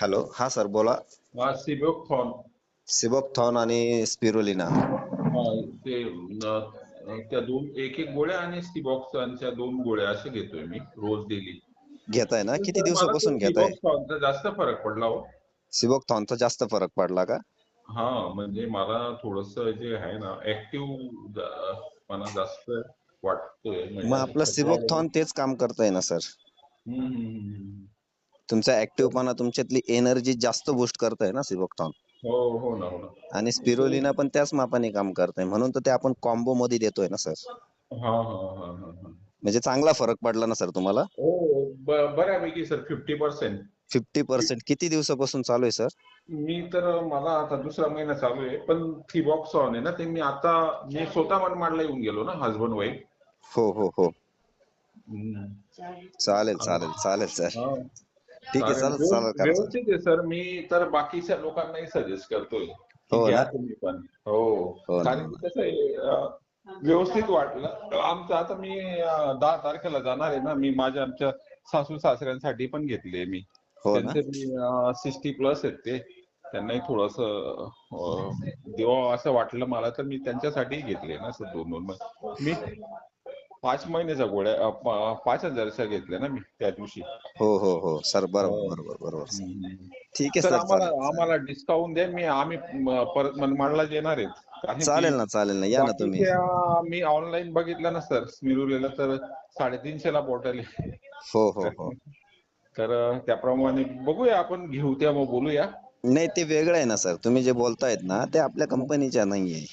Hello, हा sir बोला. हा सिबोक्थॉन. सिबोक्थॉन आणि स्पिरुलिना. हा ते त्या दोन एक एक गोळ्या आणि सिबोक्थॉनच्या 2 गोळ्या असे घेतोय मी रोज डेली. घेताय ना? किती तर मला ते दिवसापासून घेताय? सिबोक्थॉनचा जास्त फरक पडला हो. सिबोक्थॉनचा जास्त फरक पडला का? हा म्हणजे मला थोडस जे आहे ना ऍक्टिव्ह मला जास्त वाटतोय म्हणजे मग असं आपलं थकवा वगैरे. सिबोक्थॉन तेच काम करतंय ना सर. हम्म. तुमचा तर- ऍक्टिव्हपणा, तुमच्यातली एनर्जी जास्त बूस्ट करतंय ना सिबोक्थॉन. हो ना आणि ते स्पिरुलिना पण त्याच मापाने काम करतंय, म्हणून तर ते आपण कॉम्बो मध्ये देतोय ना सर. हा. म्हणजे चांगला फरक पडला ना सर तुम्हाला? हो बऱ्यापैकी सर 50%. 50%. किती दिवसापासून चालू आहे सर? मी तर मला आता दुसरा महिना चालू आहे, पण थिबॉक्सॉन आहे ना ते मी स्वतः मनमाडला येऊन गेलो ना, हसबंड वाईफ. हो. चालेल चालेल चालेल सर. ठीक आहे, चालेल. चालेल करा सर. व्यवस्थित आहे सर. मी तर बाकीच्या लोकांनाही सजेस्ट करतोय की हो घ्या ना. तुम्ही पण. हो, हो ना, कारण हो की ना. कसं आहे व्यवस्थित वाटलं आमचं. आता मी 10 तारखेला जाणार आहे ना, मी आमच्या सासू सासऱ्यांसाठी पण घेतले मी. हो ना. त्यांचे मी 60+ आहेत ते. त्यांनाही थोडस देवा असं वाटलं मला, तर मी त्यांच्यासाठी घेतले ना सर 2 मी 5 महिन्याच्या गोळ्या 5,000च्या घेतल्या ना मी त्या दिवशी. हो सर, हो. बरोबर सर. ठीक आहे सर सर, आम्हाला चालेल चालेल. आम्हाला डिस्काउंट द्या. आम्ही परत मनमाडला येणार आहेत, कारण की चालेल ना, या ना तुम्ही. बाकीच्या मी ऑनलाईन बघितलं ना सर, स्मिरुलेला तर 350ला बॉटल आहे. हो. तर त्याप्रमाणे बघूया, आपण घेऊ मग बोलूया. नाही, ते वेगळं आहे ना सर. तुम्ही जे बोलतायत ना, ते आपल्या कंपनीच्या नाहीये.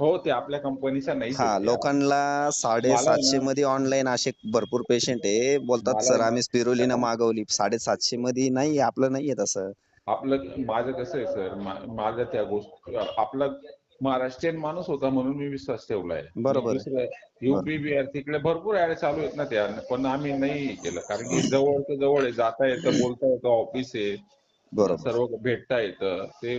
हो, ते आपल्या कंपनीच्या नाहीच आहेत त्या. लोकांना मला आहे 750 ना मध्ये ऑनलाईन असे भरपूर पेशंट आहे, बोलतात मला आहे सर ना आम्ही स्पिरुलिना त्या मागवली. 750 मध्ये नाही, आपलं नाहीये तसं. माझं कसं आहे सर, माझं त्या गोष्टी आपला महाराष्ट्रीयन माणूस होता म्हणून मी विश्वास ठेवलाय. मी बरोबर आहे. दुसरं युपी बरोबर. बिहार तिकडे भरपूर ऍड चालू आहेत ना त्या, पण आम्ही नाही केलं, कारण की जवळ तर जवळ आहे, जाता येतं, बोलता येतं, ऑफिस आहे, बरोबर. सर्व भेटता येतं ते.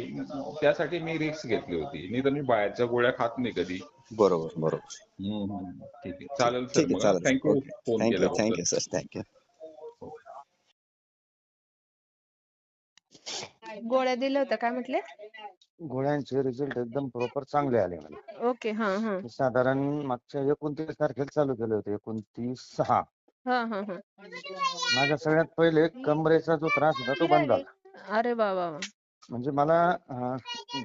त्यासाठी मी रिस्क घेतली होती, नाही तर मी बाहेरच्या गोळ्या खात नाही कधी. बरोबर. ठीक आहे, ठीक चालेल सर. ठीक आहे, मग चालेल सर. Thank you okay. फोन केल्याबद्दल. Thank you sir, thank you. गोळ्या दिल्या होत्या काय म्हटले? गोळ्यांचे रिझल्ट एकदम प्रॉपर चांगले आले मला. ओके. हा. साधारण मागच्या 29 तारखेला चालू केले होते, 29/6. हा. माझ्या सगळ्यात पहिले कमरेचा जो त्रास होता तो बंद झाला. अरे वा. म्हणजे मला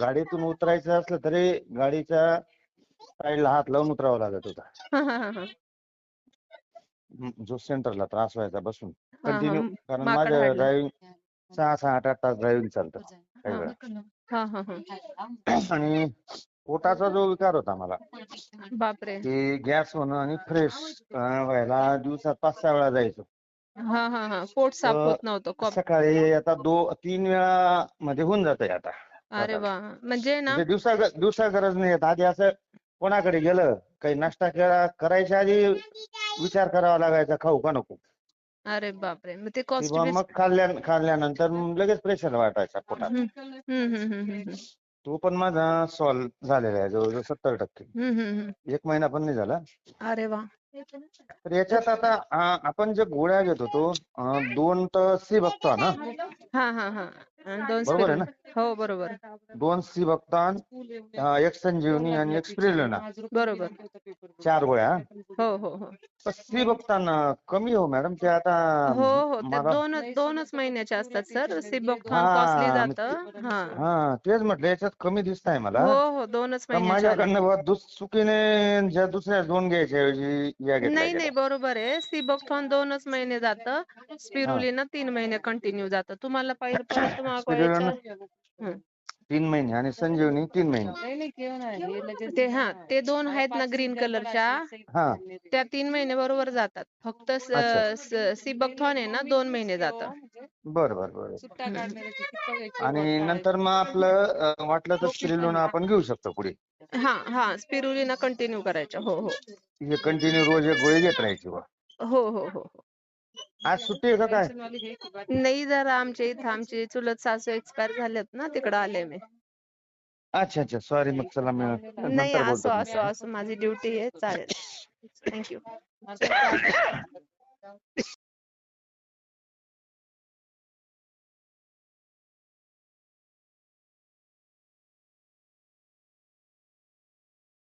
गाडीतून उतरायचं असलं तरी गाडीच्या साईडला हात लावून उतरावा लागत होता. हा. जो सेंटरला त्रास व्हायचा बसून हा. कंटिन्यू, कारण माकड माझं हाडलं. ड्रायव्हिंग 6-8 तास ड्रायव्हिंग चालतं काही वेळा. हा. आणि पोटाचा जो विकार होता मला, बापरे. की गॅस होणं आणि फ्रेश व्हायला दिवसात 5-6 वेळा जायचो. हा. पोट साफ तर होत नव्हतं. सकाळी आता 2-3 वेळा मध्ये होऊन जातंय आता. अरे वा. म्हणजे ना, म्हणजे दिवसा गरज नाही येत. आधी असं कोणाकडे गेलं, काही नाश्ता करायच्या आधी विचार करावा लागायचा, खाऊ का नको. अरे बापरे. मग ते किंवा कॉस्ट. मग खाल्ल्यानंतर लगेच प्रेशर वाटायचा पोटात. तो पण माझा सॉल्व्ह झालेला आहे जवळजवळ 70%. 1 महिना पण नाही झाला. अरे वा. तर याच्यात आता आपण जे गोळ्या घेत होतो, 2 तर सिबोक्थॉन ना, हा. 2 बरोबर आहे ना? हो, बरोबर. 2 सिबोक्थॉन, 1 संजीवनी आणि 1 स्पिरुलिना, बरोबर. 4 गोळ्या. हो. सिबोक्थॉन कमी हो मॅडम ते आता हो. ते मला. दोनच महिन्याचे असतात सर. सिबोक्थॉन कॉस्टली हा जातं. तेच म्हटलं, याच्यात कमी दिसत आहे मला. हो 2च तर महिन्याचे आले. माझ्याकडनं चुकीने ज्या दुसऱ्या 2 घ्यायच्या ऐवजी या घेतल्या नाही, गेल्या. बरोबर आहे. सिबोक्थॉन 2च महिने जातं. स्पिरुलिना 3 महिने कंटिन्यू जातं. तुम्हाला परत स्पिरुलिना मागवायचं. 3 महिने आणि संजीवनी 3 महिने. ते 2 आहेत ना ग्रीन कलरच्या, त्या 3 महिने बरोबर जातात. फक्त सिबोक्थॉन आहे ना 2 महिने जातं. बरं. आणि नंतर मग आपलं वाटलं तर स्पिरुलिना आपण घेऊ शकतो पुढे. हा. स्पिरुलिना कंटिन्यू करायच्या. हो. हे कंटिन्यू रोज एक गोळी घेत राहायची बा. हो. आज सुट्टी आहे का काय? नाही, जरा आमचे चुलत सासू एक्सपायर झालेत ना, तिकडे आले मी. अच्छा. सॉरी. मग चला मी नाही, नंतर बोलतो तुमच्याशी. असं माझी ड्युटी आहे. चालेल. थँक्यू.